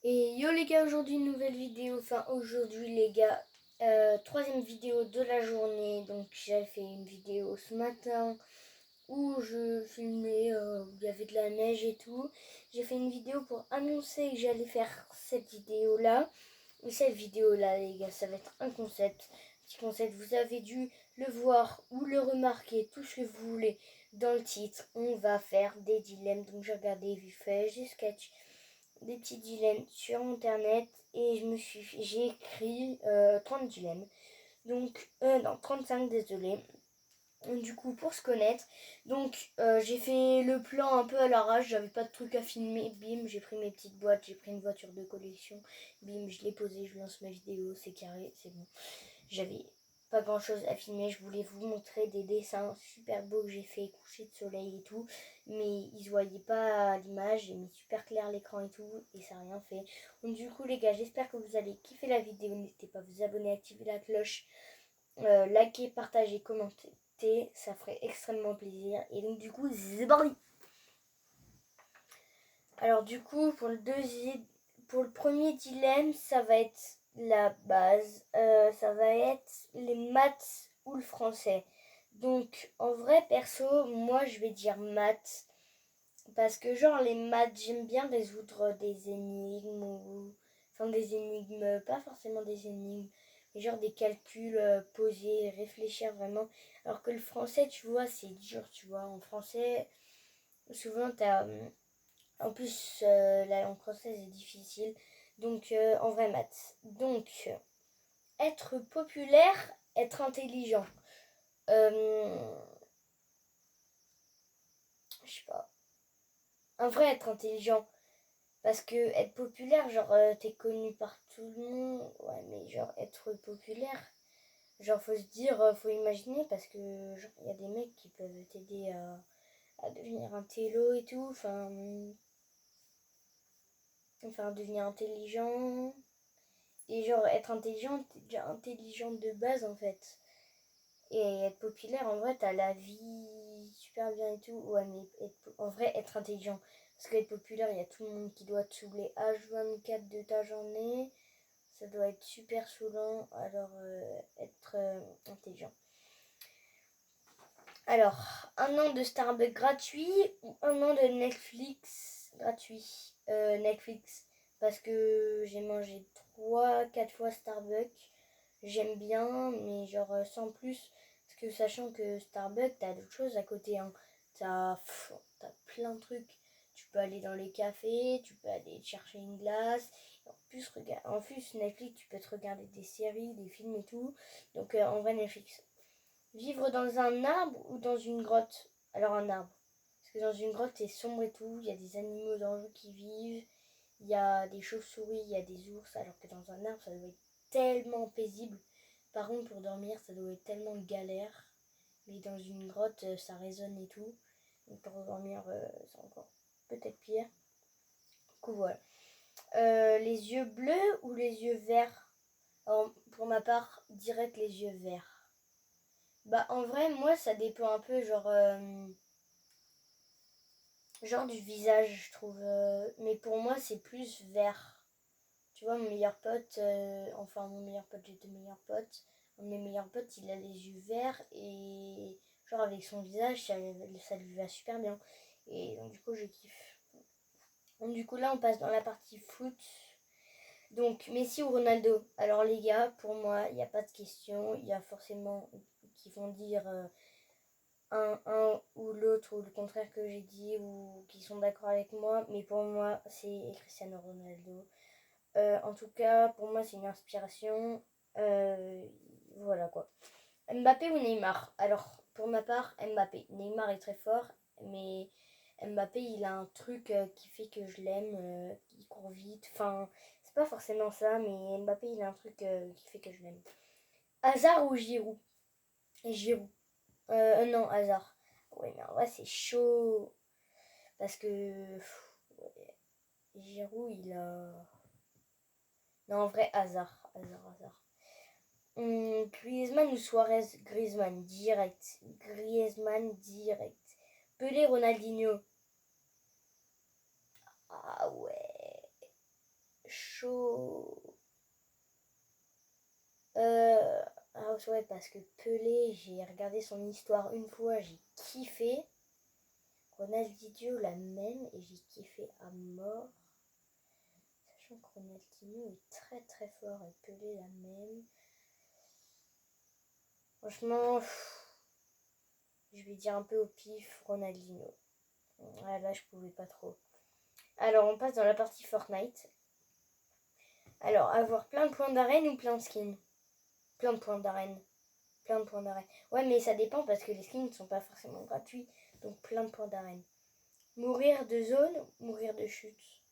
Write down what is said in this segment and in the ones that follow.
Et yo les gars, aujourd'hui une nouvelle vidéo, aujourd'hui les gars, troisième vidéo de la journée. Donc j'ai fait une vidéo ce matin où je filmais, où il y avait de la neige et tout. J'ai fait une vidéo pour annoncer que j'allais faire cette vidéo là. Et cette vidéo là les gars, ça va être un concept, petit concept, vous avez dû le voir ou le remarquer, tout ce que vous voulez dans le titre. On va faire des dilemmes, donc j'ai regardé vite fait, j'ai sketch des petits dilemmes sur internet et j'ai écrit 30 dilemmes. Donc, non, 35, désolé. Du coup, pour se connaître, donc j'ai fait le plan un peu à l'arrache, j'avais pas de truc à filmer, bim, j'ai pris mes petites boîtes, j'ai pris une voiture de collection, bim, je l'ai posée, je lance ma vidéo, c'est carré, c'est bon. J'avais pas grand chose à filmer, je voulais vous montrer des dessins super beaux que j'ai fait, coucher de soleil et tout, mais ils se voyaient pas à l'image, j'ai mis super clair l'écran et tout, et ça n'a rien fait. Donc du coup les gars, j'espère que vous allez kiffer la vidéo, n'hésitez pas à vous abonner, activer la cloche, liker, partager, commenter, ça ferait extrêmement plaisir. Et donc du coup, c'est parti. Alors du coup, pour le premier dilemme, ça va être la base, ça va être les maths ou le français. Donc en vrai perso, moi je vais dire maths parce que genre les maths, j'aime bien résoudre des énigmes ou enfin des énigmes, pas forcément des énigmes, mais genre des calculs posés, réfléchir vraiment. Alors que le français, tu vois, c'est dur, tu vois. En français, souvent t'as en plus, la langue française est difficile. Donc, en vrai, maths. Donc, être populaire, être intelligent. Je sais pas. En vrai, être intelligent. Parce que être populaire, genre, t'es connu par tout le monde. Ouais, mais genre, être populaire, genre, faut se dire, faut imaginer, parce que, genre, il y a des mecs qui peuvent t'aider à devenir un télo et tout. Enfin, devenir intelligent. Et genre, être intelligent, t'es déjà intelligente de base en fait. Et être populaire, en vrai, t'as la vie super bien et tout. Ouais, mais en vrai, être intelligent. Parce qu'être populaire, il y a tout le monde qui doit te saouler H24 de ta journée. Ça doit être super saoulant. Alors, être intelligent. Alors, un an de Starbucks gratuit ou un an de Netflix gratuit. Netflix, parce que j'ai mangé 3-4 fois Starbucks. J'aime bien, mais genre sans plus. Parce que sachant que Starbucks, t'as d'autres choses à côté. Hein. T'as plein de trucs. Tu peux aller dans les cafés, tu peux aller chercher une glace. En plus, Netflix, tu peux te regarder des séries, des films et tout. Donc en vrai, Netflix. Vivre dans un arbre ou dans une grotte? Alors un arbre. Parce que dans une grotte c'est sombre et tout, il y a des animaux dangereux qui vivent, il y a des chauves-souris, il y a des ours, alors que dans un arbre ça doit être tellement paisible. Par contre pour dormir ça doit être tellement galère. Mais dans une grotte ça résonne et tout. Donc pour dormir c'est encore peut-être pire. Du coup voilà. Les yeux bleus ou les yeux verts? Alors, pour ma part, direct les yeux verts. Bah en vrai moi ça dépend un peu genre du visage je trouve mais pour moi c'est plus vert. Tu vois mon meilleur pote mon meilleur pote, j'ai deux meilleurs potes. Un de mes meilleurs potes il a les yeux verts et genre avec son visage ça lui va super bien et donc du coup je kiffe. Donc du coup là on passe dans la partie foot. Donc Messi ou Ronaldo? Alors les gars pour moi il n'y a pas de question, il y a forcément qui vont dire un ou l'autre ou le contraire que j'ai dit ou qui sont d'accord avec moi, mais pour moi c'est Cristiano Ronaldo. En tout cas, pour moi c'est une inspiration. Voilà quoi. Mbappé ou Neymar? Alors pour ma part, Mbappé. Neymar est très fort, mais Mbappé il a un truc qui fait que je l'aime, il court vite. Enfin, c'est pas forcément ça, mais Mbappé il a un truc qui fait que je l'aime. Hazard ou Giroud? Giroud. Non, hasard. Ouais, mais en vrai, c'est chaud. Parce que. Ouais, Giroud, il a. Non, en vrai, hasard. Hasard. Griezmann ou Suarez? Griezmann, direct. Griezmann, direct. Pelé, Ronaldinho. Ah ouais. chaud. Ah ouais, parce que Pelé, j'ai regardé son histoire une fois, j'ai kiffé. Ronaldinho la même et j'ai kiffé à mort. Sachant que Ronaldinho est très très fort et Pelé la même. Franchement, je vais dire un peu au pif Ronaldinho. Ah, là, je pouvais pas trop. Alors, on passe dans la partie Fortnite. Alors, avoir plein de points d'arène ou plein de skins? Plein de points d'arène. Plein de points d'arène. Ouais, mais ça dépend parce que les skins ne sont pas forcément gratuits. Donc, plein de points d'arène. Mourir de zone, mourir de chute.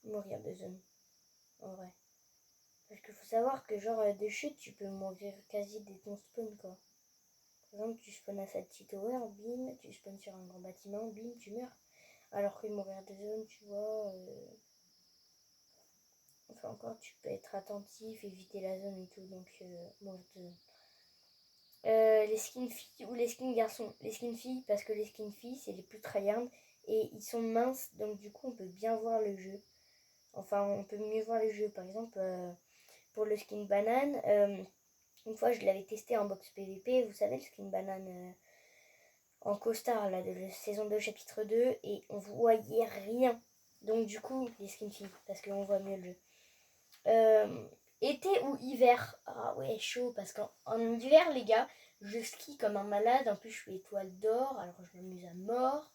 Mourir de zone. En vrai. Parce qu'il faut savoir que genre de chute, tu peux mourir quasi dès ton spawn quoi. Par exemple, tu spawns à cette tower, bim, tu spawns sur un grand bâtiment, bim, tu meurs. Alors que mourir de zone, tu vois... Enfin encore, tu peux être attentif, éviter la zone et tout, donc mourir de zone. Les skins filles ou les skins garçons? Les skins filles, parce que les skins filles, c'est les plus tryhard et ils sont minces, donc du coup, on peut bien voir le jeu. Enfin, on peut mieux voir le jeu. Par exemple, pour le skin banane, une fois, je l'avais testé en box PVP, vous savez, le skin banane en costard, là, de la saison 2, chapitre 2, et on voyait rien. Donc, du coup, les skins filles, parce qu'on voit mieux le jeu. Été ou hiver? Ah ouais, chaud, parce qu'en hiver, les gars, je skie comme un malade. En plus, je suis étoile d'or, alors je m'amuse à mort.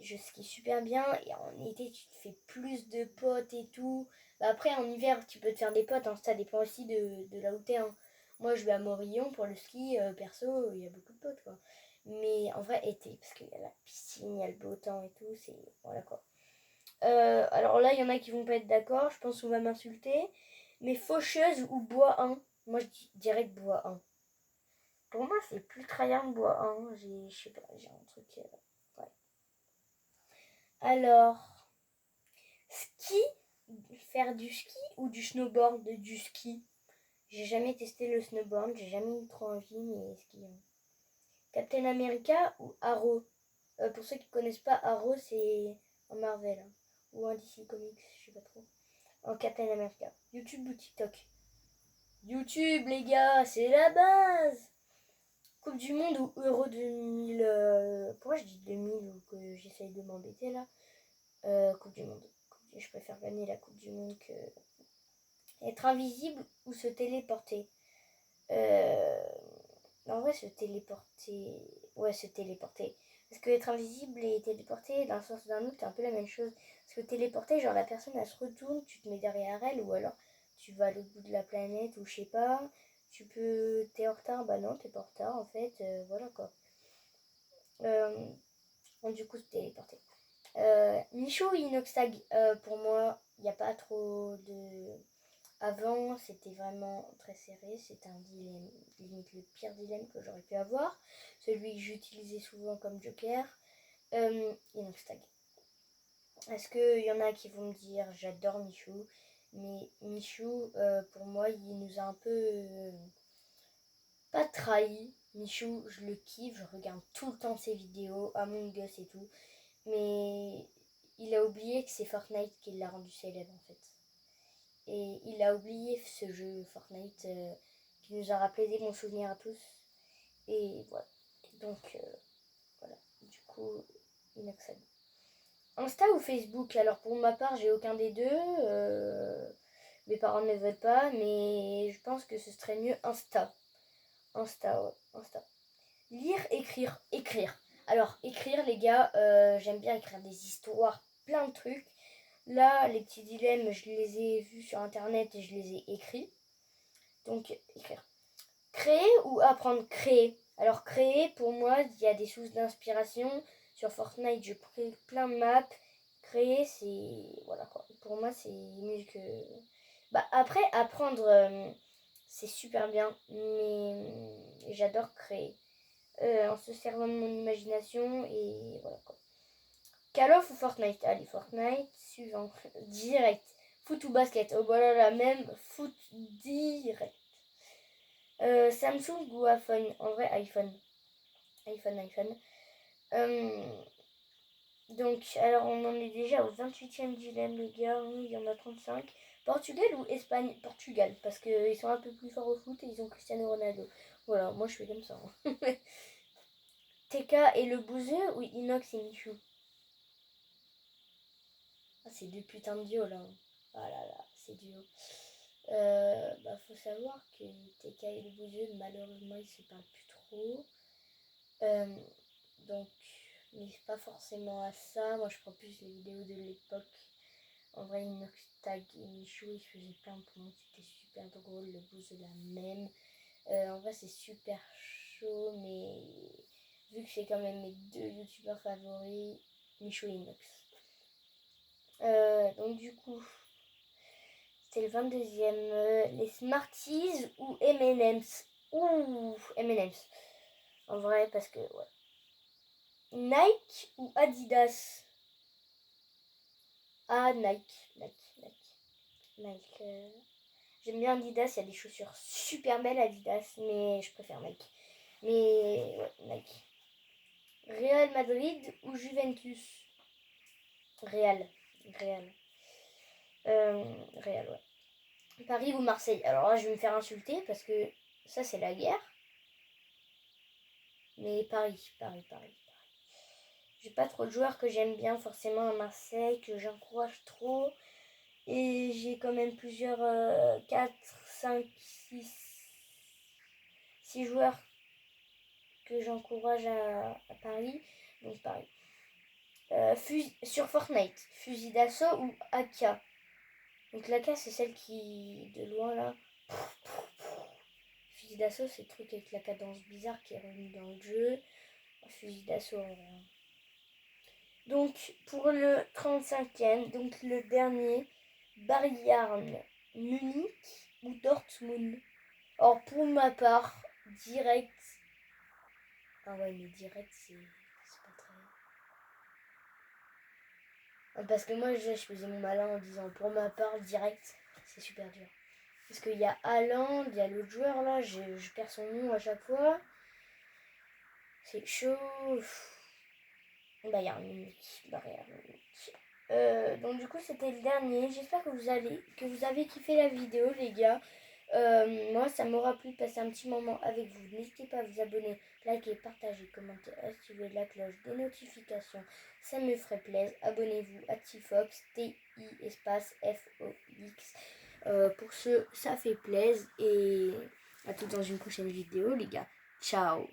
Je skie super bien, et en été, tu te fais plus de potes et tout. Bah, après, en hiver, tu peux te faire des potes, hein, ça dépend aussi de là où t'es. Hein. Moi, je vais à Morillon pour le ski, perso, il y a beaucoup de potes, quoi. Mais en vrai, été, parce qu'il y a la piscine, il y a le beau temps et tout, c'est... Voilà, quoi. Alors là, il y en a qui vont pas être d'accord, je pense qu'on va m'insulter. Mais faucheuse ou bois 1? Moi, je dirais que bois 1. Pour moi, c'est plus tryhard bois 1. Je sais pas, j'ai un truc... ouais. Alors, ski, faire du ski ou du snowboard? Du ski. J'ai jamais testé le snowboard, j'ai jamais eu trop envie, mais ski. Hein. Captain America ou Arrow? Pour ceux qui connaissent pas, Arrow, c'est un Marvel. Hein, ou un DC Comics, je sais pas trop. En Captain America. YouTube ou TikTok? YouTube, les gars, c'est la base! Coupe du Monde ou Euro 2000... pourquoi je dis 2000 ou que j'essaye de m'embêter là? Coupe du Monde. Je préfère gagner la Coupe du Monde que... Être invisible ou se téléporter? En vrai, se téléporter... Ouais, se téléporter. Parce que être invisible et téléporter, d'un sens ou d'un autre, c'est un peu la même chose. Parce que téléporter, genre la personne, elle se retourne, tu te mets derrière elle, ou alors tu vas à l'autre bout de la planète, ou je sais pas. Tu peux... T'es en retard? Bah non, t'es pas en retard, en fait. Voilà, quoi. Bon, du coup, se téléporter. Michaud ou Inoxtag? Pour moi, il n'y a pas trop de... Avant, c'était vraiment très serré. C'était un dilemme, limite le pire dilemme que j'aurais pu avoir. Celui que j'utilisais souvent comme joker. Inoxtag. Est-ce qu'il y en a qui vont me dire j'adore Michou, mais Michou, pour moi, il nous a un peu pas trahi. Michou, je le kiffe, je regarde tout le temps ses vidéos, Among Us et tout, mais il a oublié que c'est Fortnite qui l'a rendu célèbre en fait. Et il a oublié ce jeu Fortnite qui nous a rappelé des bons souvenirs à tous. Et voilà. Donc voilà. Du coup, Inoxtag. Insta ou Facebook? Alors pour ma part, j'ai aucun des deux. Mes parents ne veulent pas, mais je pense que ce serait mieux Insta. Insta, ouais. Insta. Lire, écrire. Écrire. Alors, écrire, les gars, j'aime bien écrire des histoires, plein de trucs. Là, les petits dilemmes, je les ai vus sur internet et je les ai écrits. Donc, écrire. Créer ou apprendre? Créer. Alors, créer, pour moi, il y a des sources d'inspiration. Sur Fortnite, je crée plein de maps. Créer, c'est... Voilà quoi. Pour moi, c'est mieux que... Bah, après, apprendre, c'est super bien. Mais j'adore créer. En se servant de mon imagination et voilà quoi. Call of ou Fortnite? Allez, Fortnite. Suivant. Direct. Foot ou basket? Oh voilà, la même. Foot direct. Samsung ou iPhone? En vrai, iPhone. iPhone. Donc, alors on en est déjà au 28e dilemme, les gars. Il y en a 35. Portugal ou Espagne? Portugal, parce qu'ils sont un peu plus forts au foot et ils ont Cristiano Ronaldo. Voilà, moi je fais comme ça. TK et le bouseux ou Inox et Michou? Ah, c'est deux putains de duos là. Ah là là, c'est dur. Faut savoir que TK et le bouseux, malheureusement, ils se parlent plus trop. Donc, mais pas forcément à ça. Moi, je prends plus les vidéos de l'époque. En vrai, Inox Tag et Michou, ils faisaient plein de points. C'était super drôle. Le bouseux, la même. En vrai, c'est super chaud, mais vu que c'est quand même mes deux youtubeurs favoris, Michou et Inox. Donc du coup, c'est le 22e. Les Smarties ou M&M's? Ouh, M&M's. En vrai, parce que, ouais. Nike ou Adidas? Ah, Nike. J'aime bien Adidas, il y a des chaussures super belles Adidas, mais je préfère Nike. Mais, ouais, Nike. Real Madrid ou Juventus? Real. Real, ouais. Paris ou Marseille? Alors là, je vais me faire insulter parce que ça, c'est la guerre. Mais Paris. J'ai pas trop de joueurs que j'aime bien forcément à Marseille, que j'encourage trop. Et j'ai quand même plusieurs 4, 5, 6 joueurs que j'encourage à Paris. Donc Paris. Sur Fortnite, fusil d'assaut ou AK? Donc l'AK, c'est celle qui, de loin là. Fusil d'assaut, c'est le truc avec la cadence bizarre qui est revenu dans le jeu. Fusil d'assaut. Donc pour le 35e, donc le dernier, Bayern Munich ou Dortmund? Or pour ma part, direct. Ah ouais, mais direct, c'est pas très. Parce que moi, je faisais mon malin en disant pour ma part, direct, c'est super dur. Parce qu'il y a Haaland, il y a l'autre joueur là, je perds son nom à chaque fois. C'est chaud. Bayern Munich. Donc du coup c'était le dernier. J'espère que vous avez kiffé la vidéo les gars. Moi ça m'aura plu de passer un petit moment avec vous. N'hésitez pas à vous abonner, liker, partager, commenter, activer la cloche des notifications. Ça me ferait plaisir. Abonnez-vous à Tifox, T-I espace F-O-X. Pour ce, ça fait plaisir. Et à tout dans une prochaine vidéo les gars. Ciao.